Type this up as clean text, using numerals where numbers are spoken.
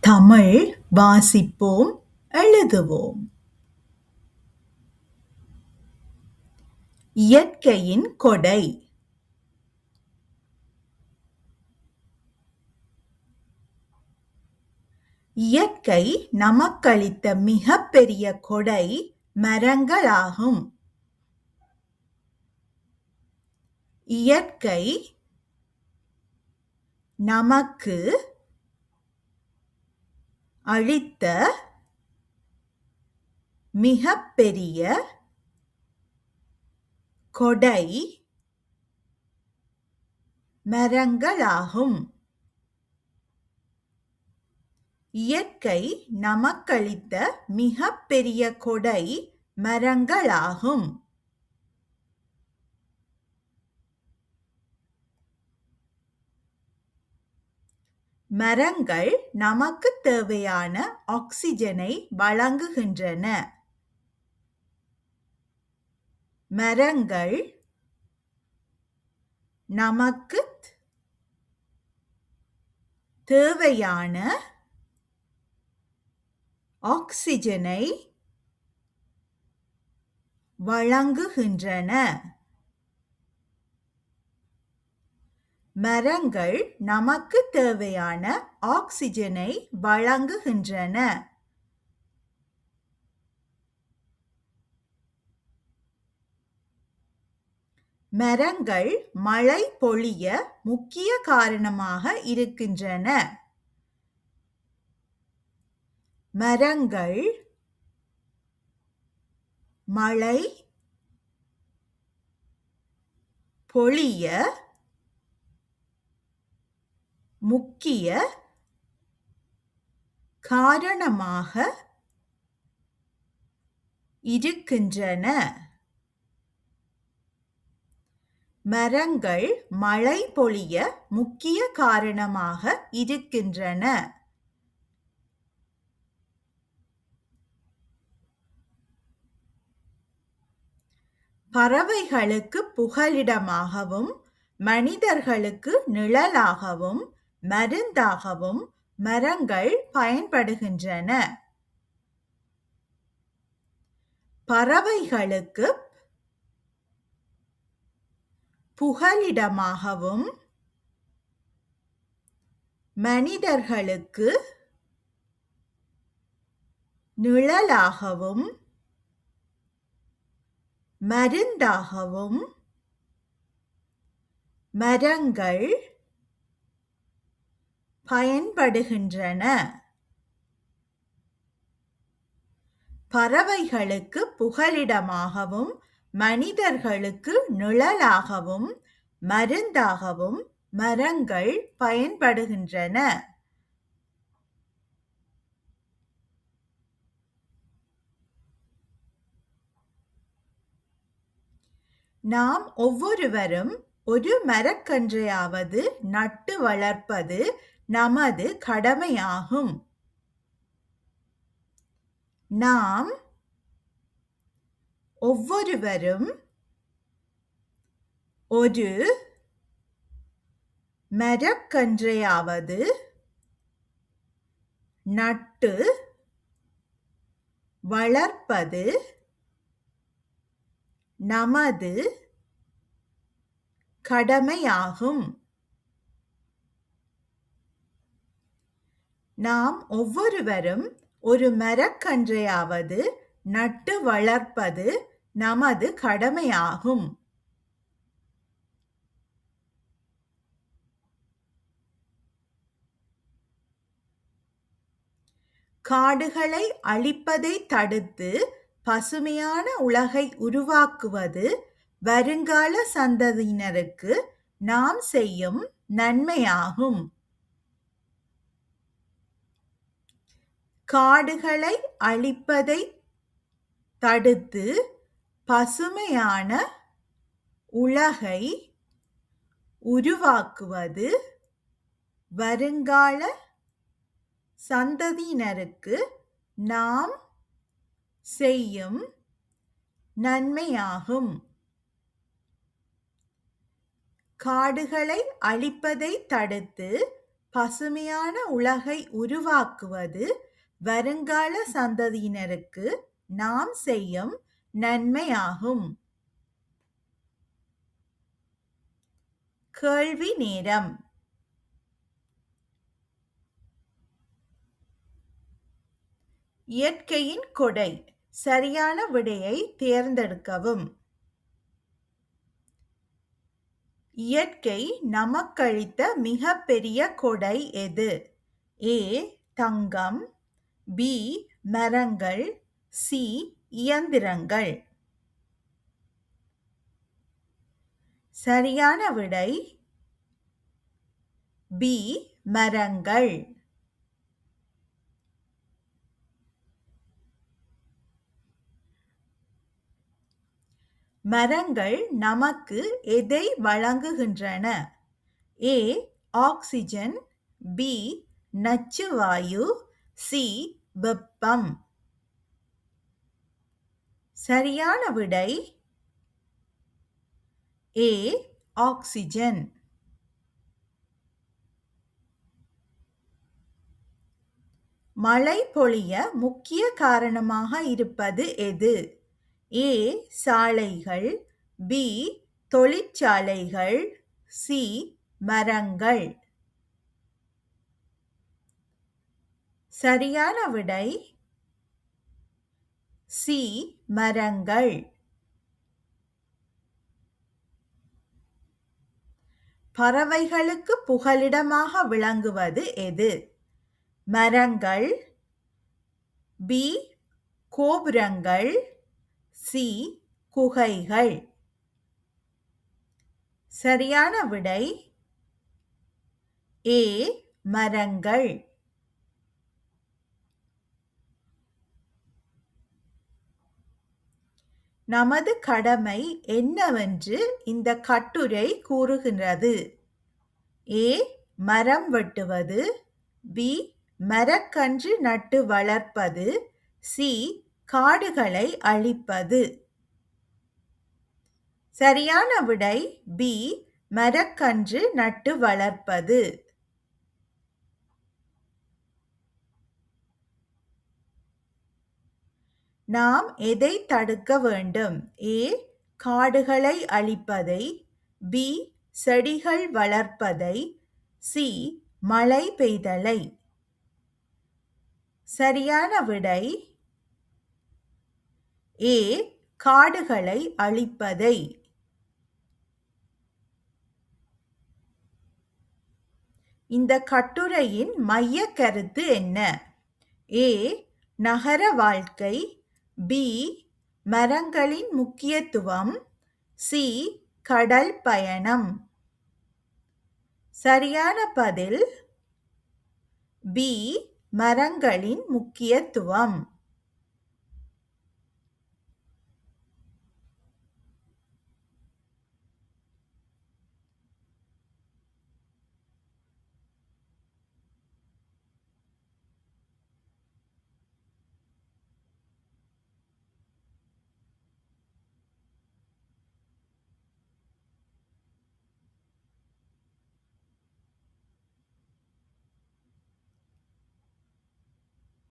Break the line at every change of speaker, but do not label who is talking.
தமிழ் வாசிப்போம், எழுதுவோம். இயற்கையின் கொடை. இயற்கை நமக்களித்த மிகப்பெரிய கொடை மரங்களாகும். இயற்கை நமக்கு அளித்த மிகப்பெரிய கொடை மரங்களாகும். இயற்கை நமக்களித்த மிகப்பெரிய கொடை மரங்களாகும். மரங்கள் நமக்கு தேவையான ஆக்சிஜனை வழங்குகின்றன. மரங்கள் நமக்கு தேவையான ஆக்சிஜனை வழங்குகின்றன. மரங்கள் நமக்கு தேவையான ஆக்சிஜனை வழங்குகின்றன. மரங்கள் மழை பொழிய முக்கிய காரணமாக இருக்கின்றன. மரங்கள் மழை பொழிய முக்கிய காரணமாக இருக்கின்றன. மரங்கள் மழை பொழிய முக்கிய காரணமாக இருக்கின்றன. பறவைகளுக்கு புகலிடமாகவும் மனிதர்களுக்கு நிழலாகவும் மருந்தாகவும் மரங்கள் பயன்படுகின்றன. பறவைகளுக்கு புகலிடமாகவும் மனிதர்களுக்கு நிழலாகவும் மருந்தாகவும் மரங்கள் பயன்படுகின்றன. பறவைகளுக்கு புகலிடமாகவும் மனிதர்களுக்கு நிழலாகவும் மருந்தாகவும் மரங்கள் பயன்படுகின்றன. நாம் ஒவ்வொருவரும் ஒரு மரக்கன்றையாவது நட்டு வளர்ப்பது நமது கடமையாகும். நாம் ஒவ்வொருவரும் ஒரு மரக்கன்றையாவது நட்டு வளர்ப்பது நமது கடமையாகும். நாம் ஒவ்வொருவரும் ஒரு மரக்கன்றையாவது நட்டு வளர்ப்பது நமது கடமையாகும். காடுகளை அழிப்பதை தடுத்து பசுமையான உலகை உருவாக்குவது வருங்கால சந்ததியினருக்கு நாம் செய்யும் நன்மையாகும். காடுகளை அழிப்பதை தடுத்து பசுமையான உலகை உருவாக்குவது வருங்கால சந்ததியினருக்கு நாம் செய்யும் நன்மையாகும். காடுகளை அழிப்பதை தடுத்து பசுமையான உலகை உருவாக்குவது வருங்கால சந்ததியினருக்கு நாம் செய்யும் நன்மையாகும். கேள்வி நேரம். இயற்கையின் கொடை. சரியான விடையை தேர்ந்தெடுக்கவும். இயற்கை நமக்களித்த மிகப்பெரிய கொடை எது? ஏ. தங்கம், பி. மரங்கள், சி. இயந்திரங்கள். சரியான விடை பி. மரங்கள். மரங்கள் நமக்கு எதை வழங்குகின்றன? ஏ. Oxygen, B. நச்சுவாயு, சி. வெப்பம். சரியான விடை ஏ. ஆக்சிஜன். மழை பொழிய முக்கிய காரணமாக இருப்பது எது? ஏ. சாலைகள், பி. தொழிற்சாலைகள், சி. மரங்கள். சரியான விடை சி. மரங்கள். பறவைகளுக்கு புகலிடமாக விளங்குவது எது? மரங்கள், பி. கோபுரங்கள், சி. குகைகள். சரியான விடை ஏ. மரங்கள். நமது கடமை என்னவென்று இந்த கட்டுரை கூறுகின்றது? ஏ. மரம் வெட்டுவது, பி. மரக்கன்று நட்டு வளர்ப்பது, சி. காடுகளை அழிப்பது. சரியான விடை பி. மரக்கன்று நட்டு வளர்ப்பது. நாம் எதை தடுக்க வேண்டும்? ஏ. காடுகளை அழிப்பதை, பி. செடிகள் வளர்ப்பதை, சி. மழை பெய்தலை. சரியான விடை ஏ. காடுகளை அழிப்பதை. இந்த கட்டுரையின் மைய கருத்து என்ன? ஏ. நகர வாழ்க்கை, பி. மரங்களின் முக்கியத்துவம், சி. கடல் பயணம். சரியான பதில் பி. மரங்களின் முக்கியத்துவம்.